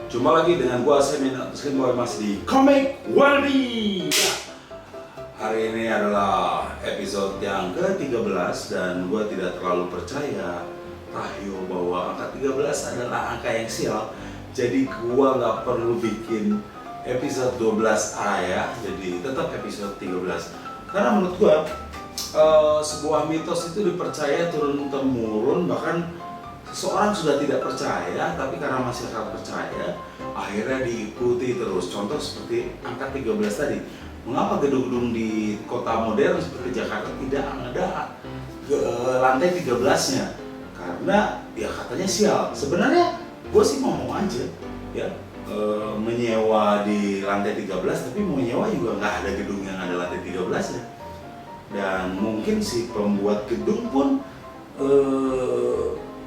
Jumpa lagi dengan gua Semin Mas di Komik Waldi. Hari ini adalah episode yang ke-13 dan gua tidak terlalu percaya Tahyo bahwa angka 13 adalah angka yang sial. Jadi gua nggak perlu bikin episode 12A ya. Jadi tetap episode 13. Karena menurut gua sebuah mitos itu dipercaya turun-temurun, bahkan seseorang sudah tidak percaya, tapi karena masyarakat percaya, akhirnya diikuti terus. Contoh seperti angka 13 tadi. Mengapa gedung-gedung di kota modern seperti Jakarta tidak ada ke lantai 13-nya? Karena ya katanya sial. Sebenarnya gue sih mau aja ya menyewa di lantai 13, tapi mau nyewa juga nggak ada gedung yang ada lantai 13-nya. Dan mungkin si pembuat gedung pun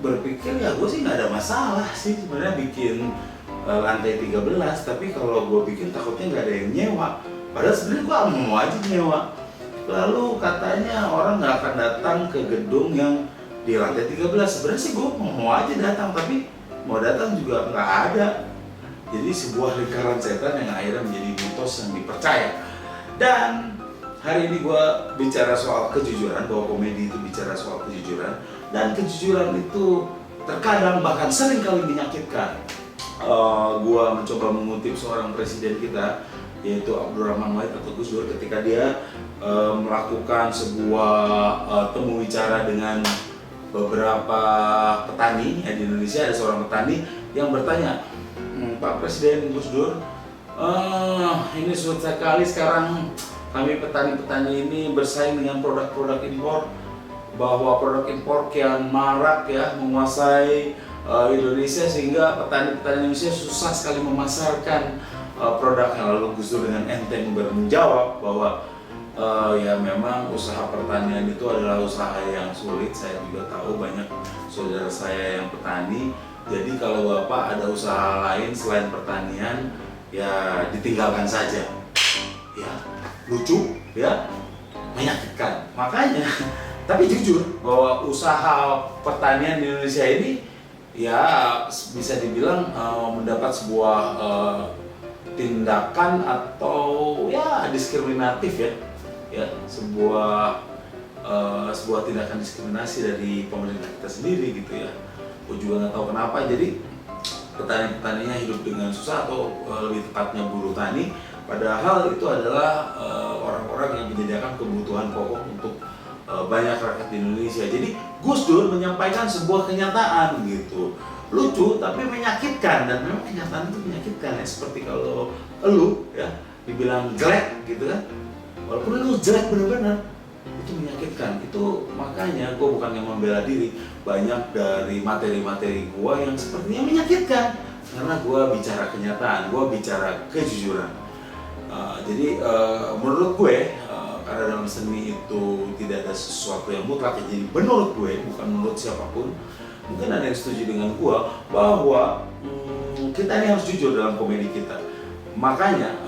berpikir ya gue sih nggak ada masalah sih sebenarnya bikin lantai 13, tapi kalau gue bikin takutnya nggak ada yang nyewa. Padahal sebenarnya gue mau aja nyewa. Lalu katanya orang nggak akan datang ke gedung yang di lantai 13. Sebenarnya sih gue mau aja datang, tapi mau datang juga nggak ada. Jadi sebuah lingkaran setan yang akhirnya menjadi mitos yang dipercaya. Dan hari ini gue bicara soal kejujuran, bahwa komedi itu bicara soal kejujuran. Dan kejujuran itu terkadang bahkan sering kali menyakitkan. Gua mencoba mengutip seorang presiden kita, yaitu Abdurrahman Wahid atau Gus Dur, ketika dia melakukan sebuah temu bicara dengan beberapa petani di Indonesia. Ada seorang petani yang bertanya, Pak Presiden Gus Dur, ini sulit sekali sekarang kami petani-petani ini bersaing dengan produk-produk impor, bahwa produk impor kian marak ya menguasai Indonesia, sehingga petani-petani Indonesia susah sekali memasarkan produknya. Lalu Gus Dur dengan enteng menjawab bahwa ya memang usaha pertanian itu adalah usaha yang sulit. Saya juga tahu banyak saudara saya yang petani. Jadi kalau Bapak ada usaha lain selain pertanian, ya ditinggalkan saja. Ya lucu ya, menyakitkan. Makanya tapi jujur bahwa usaha pertanian di Indonesia ini ya bisa dibilang mendapat sebuah tindakan atau ya diskriminatif ya sebuah tindakan diskriminasi dari pemerintah kita sendiri gitu ya. Gue juga nggak tahu kenapa. Jadi petani-petaninya hidup dengan susah, atau lebih tepatnya buruh tani, padahal itu adalah orang-orang yang menyediakan kebutuhan pokok untuk banyak rakyat di Indonesia. Jadi Gus Dur menyampaikan sebuah kenyataan gitu, lucu tapi menyakitkan. Dan memang kenyataan itu menyakitkan ya, seperti kalau lu ya dibilang jelek gitu kan, walaupun lu jelek bener-bener, itu menyakitkan. Itu makanya gue bukannya membela diri, banyak dari materi-materi gue yang sepertinya menyakitkan karena gue bicara kenyataan, gue bicara kejujuran. Jadi menurut gue, karena dalam seni itu tidak ada sesuatu yang mutlak ya, jadi menurut gue, bukan menurut siapapun, mungkin ada yang setuju dengan gue bahwa kita ini harus jujur dalam komedi kita. Makanya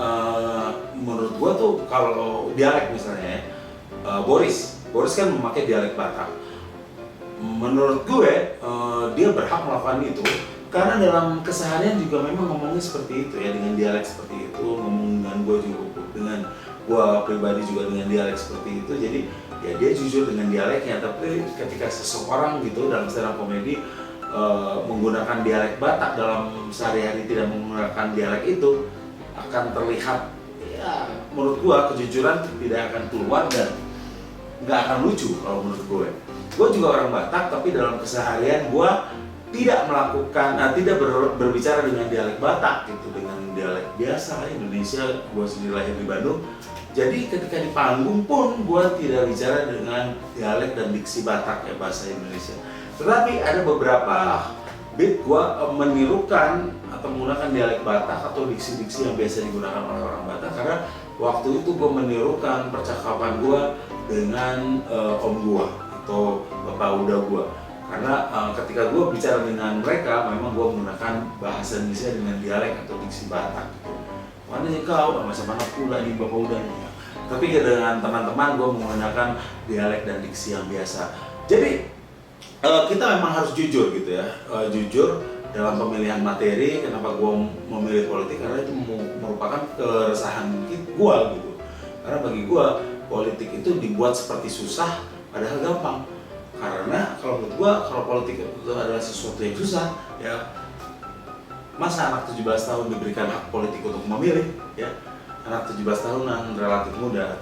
menurut gue tuh kalau dialek misalnya Boris kan memakai dialek Batak. Menurut gue dia berhak melakukan itu karena dalam keseharian juga memang ngomongnya seperti itu ya, dengan dialek seperti itu. Ngomong dengan gue juga, dengan gue pribadi juga dengan dialek seperti itu. Jadi ya dia jujur dengan dialeknya. Tapi ketika seseorang gitu dalam stand up komedi menggunakan dialek Batak dalam sehari-hari, tidak menggunakan dialek itu, akan terlihat ya menurut gue kejujuran tidak akan keluar dan nggak akan lucu kalau menurut gue. Gue juga orang Batak, tapi dalam keseharian gue tidak melakukan, tidak berbicara dengan dialek Batak gitu, dengan dialek biasa Indonesia. Gue sendiri lahir di Bandung, jadi ketika di panggung pun gue tidak bicara dengan dialek dan diksi Batak ya, bahasa Indonesia. Tetapi ada beberapa beat gue menirukan atau menggunakan dialek Batak atau diksi-diksi yang biasa digunakan oleh orang Batak, karena waktu itu gue menirukan percakapan gue dengan om gue atau bapak udah gue. Karena ketika gue bicara dengan mereka, memang gue menggunakan bahasa Indonesia dengan dialek atau diksi Batak gitu. Mana sih kau, macam mana pula nih bapak udahnya. Tapi dengan teman-teman gue menggunakan dialek dan diksi yang biasa. Jadi kita memang harus jujur gitu ya, jujur dalam pemilihan materi. Kenapa gue memilih politik? Karena itu merupakan keresahan gue gitu. Karena bagi gue politik itu dibuat seperti susah padahal gampang. Karena kalau menurut gue, kalau politik itu adalah sesuatu yang susah, ya masa anak 17 tahun diberikan hak politik untuk memilih, ya anak 17 tahunan relatif muda,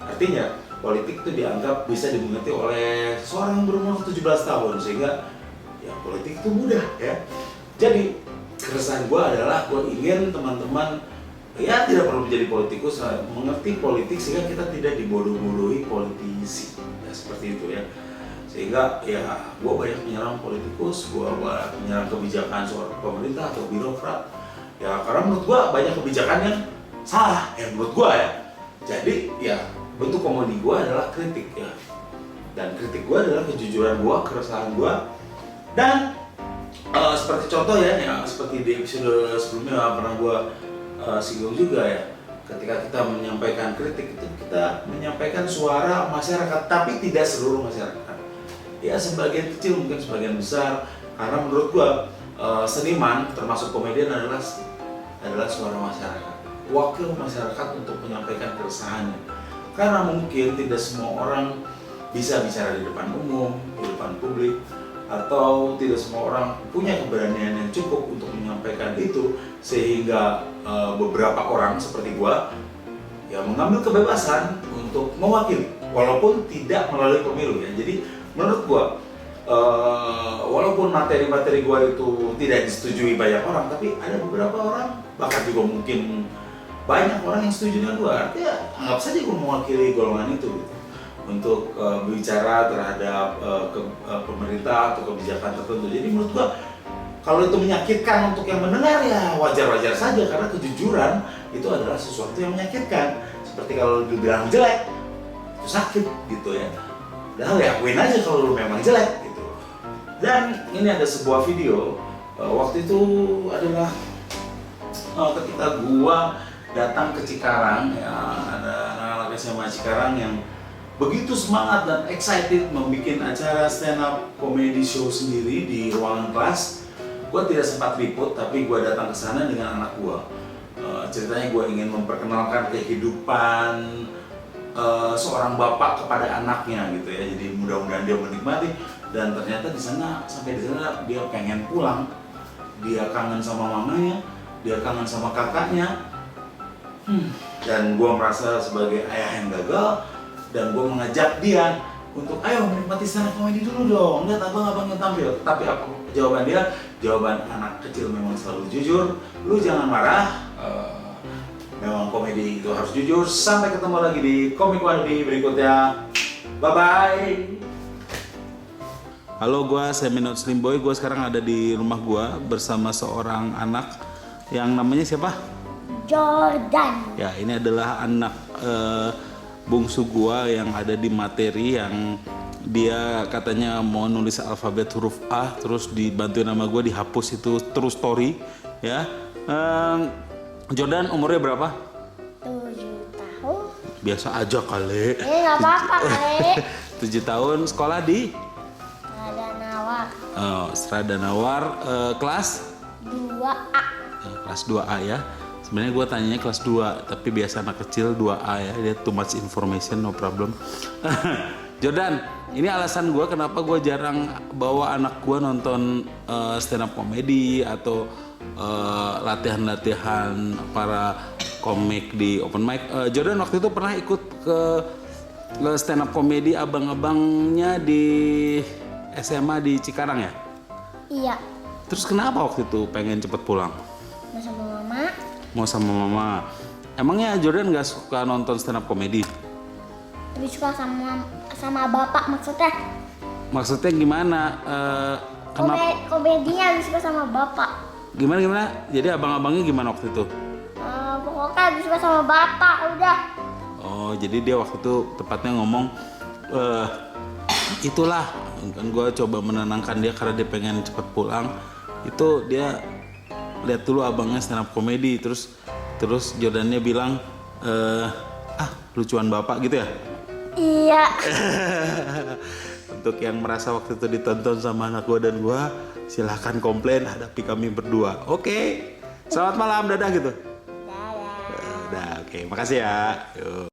artinya politik itu dianggap bisa dimengerti oleh seorang yang berumur 17 tahun, sehingga ya politik itu mudah ya. Jadi keresahan gue adalah gue ingin teman-teman ya tidak perlu menjadi politikus, mengerti politik sehingga kita tidak dibodoh-bodohi politisi, ya seperti itu ya. Sehingga ya gue banyak menyerang politikus, gue banyak menyerang kebijakan seorang pemerintah atau birokrat ya, karena menurut gue banyak kebijakan yang salah ya menurut gue ya. Jadi ya bentuk komedi gue adalah kritik ya, dan kritik gue adalah kejujuran gue, keresahan gue. Dan seperti contoh ya seperti di episode sebelumnya pernah gue singgung juga ya, ketika kita menyampaikan kritik itu kita menyampaikan suara masyarakat, tapi tidak seluruh masyarakat. Ya sebagian kecil, mungkin sebagian besar, karena menurut gua seniman termasuk komedian adalah suara masyarakat, wakil masyarakat untuk menyampaikan keresahannya. Karena mungkin tidak semua orang bisa bicara di depan umum, di depan publik, atau tidak semua orang punya keberanian yang cukup untuk menyampaikan itu, sehingga beberapa orang seperti gua ya mengambil kebebasan untuk mewakili walaupun tidak melalui pemilu ya. Jadi menurut gua walaupun materi-materi gua itu tidak disetujui banyak orang, tapi ada beberapa orang, bahkan juga mungkin banyak orang yang setuju dengan gua. Artinya anggap saja gua mewakili golongan itu gitu, untuk bicara terhadap pemerintah atau kebijakan tertentu. Jadi menurut gua kalau itu menyakitkan untuk yang mendengar ya wajar-wajar saja, karena kejujuran itu adalah sesuatu yang menyakitkan. Seperti kalau dibilang jelek itu sakit gitu ya. Udah ya akuin aja kalau lu memang jelek gitu. Dan ini ada sebuah video waktu itu adalah ketika gua datang ke Cikarang ya, ada anak-anak SMA Cikarang yang begitu semangat dan excited membuat acara stand up comedy show sendiri di ruangan kelas. Gua tidak sempat liput, tapi gua datang ke sana dengan anak gua. Ceritanya gua ingin memperkenalkan kehidupan seorang bapak kepada anaknya gitu ya. Jadi mudah-mudahan dia menikmati, dan ternyata sampai di sana dia pengen pulang. Dia kangen sama mamanya, dia kangen sama kakaknya. Dan gue merasa sebagai ayah yang gagal, dan gue mengajak dia untuk ayo menikmati stand up comedy dulu dong, lihat abang-abang yang tampil. Tapi apa jawaban dia? Jawaban anak kecil memang selalu jujur. Lu jangan marah. Memang komedi itu harus jujur. Sampai ketemu lagi di Komik Wannabe berikutnya. Bye-bye. Halo, gue Seminot Slim Boy. Gue sekarang ada di rumah gue bersama seorang anak yang namanya siapa? Jordan. Ya, ini adalah anak bungsu gue yang ada di materi yang dia katanya mau nulis alfabet huruf A, terus dibantuin nama gue dihapus itu true story ya. Jordan umurnya berapa? 7 tahun. Biasa aja kali. Nggak apa-apa kali. 7 tahun, sekolah di? Ada Nawar. Strada Nawar, kelas? 2A. Kelas 2A ya. Sebenarnya gue tanyanya kelas 2, tapi biasa anak kecil 2A ya. Dia too much information, no problem. Jordan, ini alasan gue kenapa gue jarang bawa anak gue nonton stand up comedy atau latihan-latihan para komik di open mic. Jordan waktu itu pernah ikut ke stand up comedy abang-abangnya di SMA di Cikarang ya? Iya. Terus kenapa waktu itu pengen cepet pulang? Mau sama mama. Mau sama mama. Emangnya Jordan nggak suka nonton stand up comedy? Lebih suka sama bapak maksudnya. Maksudnya gimana? Kenapa? Komedinya lebih suka sama bapak. Gimana? Jadi abang-abangnya gimana waktu itu? Pokoknya lebih suka sama bapak, udah. Oh, jadi dia waktu itu tepatnya ngomong itulah, kan gue coba menenangkan dia karena dia pengen cepat pulang. Itu dia lihat dulu abangnya stand up comedy, terus Jordannya bilang lucuan bapak gitu ya? Iya. Untuk yang merasa waktu itu ditonton sama anak gue dan gue, silahkan komplain, hadapi kami berdua. Oke, selamat malam, dadah gitu. Dadah. Dadah, oke, makasih ya. Yuk.